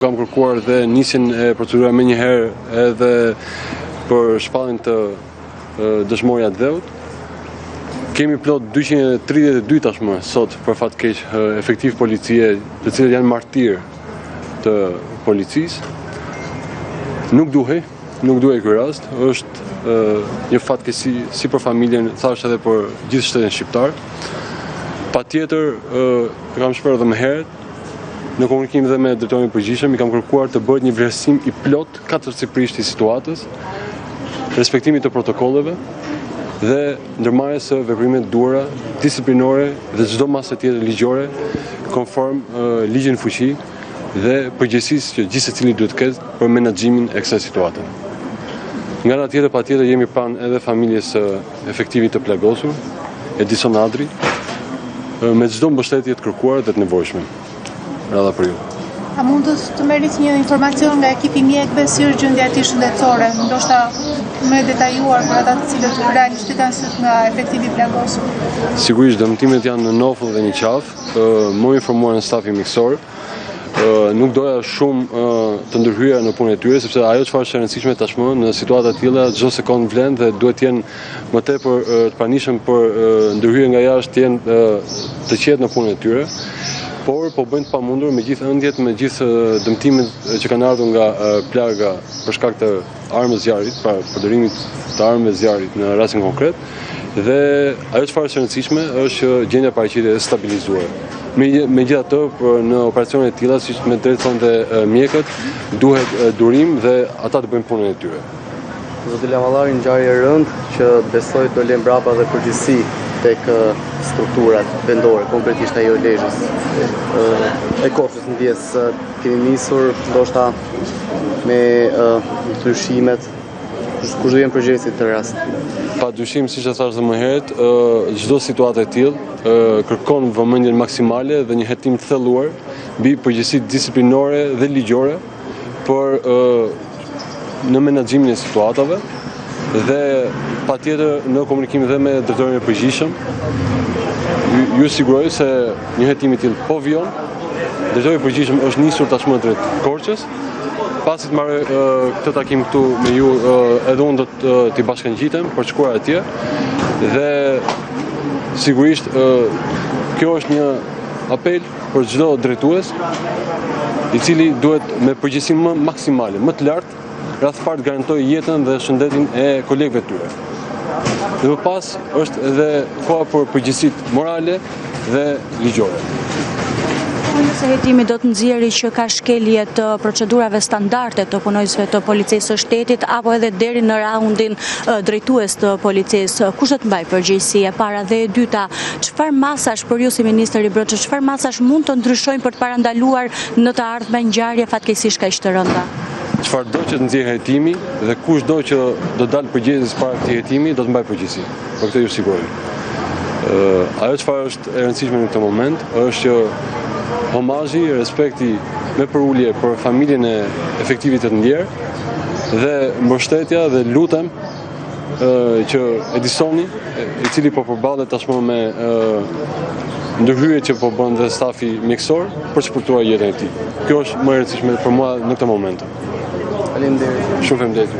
Kam kërkuar dhe nisjen e proceduar me njëherë edhe për shpalljen të dëshmoria të dheut. Kemi plot 232 tashmë sot për fat keq efektiv policie, të cilët janë martir të policisë. Nuk duhej ky rast, është një fatkeqësi si për familjen, thash edhe për gjithë shtetin shqiptar. Patjetër kam shprehur edhe më herët, në komunikim dhe me drejtorin e përgjithshëm, i kam kërkuar të bëhet një vlerësim i plot katërcipërisht i situatës, respektimit të protokolleve dhe ndërmarrjes së veprimeve të duhura disiplinore dhe çdo masë tjetër ligjore konform ligjit në fuqi dhe përgjegjësisë që gjithë secili duhet të ketë për menaxhimin e kësaj situate. Nga ana tjetër, patjetër jemi pranë edhe familjes së efektivit të plagosur, Edison Adri, me çdo mbështetje të kërkuar dhe të nevojshme. Rada për ju. A mund të merrit një informacion nga ekipi mjekëve si është gjendja e tij shëndetësore, ndoshta më detajuar për ata të cilët realisht kanë nga efektivi plagosur? Sigurisht dëmtimet janë në nofull dhe një qafë, më informuar në stafi mjekësor. Nuk doja shumë të ndërhyja në punën e tyre, sepse ajo çfarë është e rëndësishme tashmë në situata të tilla, çdo sekond vlen dhe duhet të jenë më tepër të pranishëm për ndërhyrje nga jashtë të jenë të qetë në punën e tyre. Por po bëjnë të pamundur me gjithë ëndjet, me gjithë dëmtimet që kanë ardhur nga plaga për shkak të armës zjarrit, pra përdorimit të armëve zjarrit në rastin konkret, dhe ajo çfarë është e rëndësishme është që gjendja paraqitet e stabilizuar. Megjithatë, në operacione të tilla, siç me drejtë thonë dhe mjekët, duhet durim dhe ata të bëjnë punën e tyre. Zoti Lamallari, ngjarje e rëndë që besoj do lë mbrapa dhe përgjithësi tek strukturat vendore, konkretisht ajo e Lezhës, e Kosovës në pjesë. Keni nisur ndoshta me ndryshimet, kush do jenë përgjegjësit të rastit? Padyshim, siç e thash edhe më herët, çdo situatë e tillë kërkon vëmendjen maksimale dhe një hetim të thelluar mbi përgjegjësitë disiplinore dhe ligjore për në menaxhimin e situatave dhe patjetër në komunikim dhe me drejtorin e përgjithshëm. Ju siguroj se një hetim i tillë po vjen. Drejtori i përgjithshëm është nisur tashmë drejt Korçës. Pasi të marrë këtë takim këtu me ju, edhe unë do t'i bashkangjitem për të shkuar atje dhe sigurisht kjo është një apel për çdo drejtues i cili duhet me përgjegjësi më maksimale, më të lartë, rreth fart garantojë jetën dhe shëndetin e kolegëve të tyre. Dhe më pas është edhe koha për përgjegjësitë morale dhe ligjore. Nëse hetimi do të nxjerrë që ka shkelje të procedurave standarde të punojësve të policisë së shtetit apo edhe deri në raundin drejtues të policisë, kush do të mbajë përgjegjësi e para dhe e dyta, çfarë masash për ju si ministër i brendshëm, çfarë masash mund të ndryshojnë për të parandaluar në të ardhmen ngjarje fatkeqësisht kaq të rënda? Çfarëdo që të nxjerrë hetimi dhe kushdo që do dalë përgjegjës para këtij hetimi do të mbajë përgjegjësi. Për këtë ju siguroj. Ajo çfarë është e rëndësishme në këtë moment është që homazhi, respekti me përulje për familjen e efektivit të ndjerë dhe mbështetja dhe lutem që Edisoni, i cili po përballet tashmë me ndërhyrje që po bën dhe stafi mjekësor për të shpëtuar jetën e tij. Kjo është më e rëndësishme për mua në këtë moment. Faleminderit. Shumë faleminderit.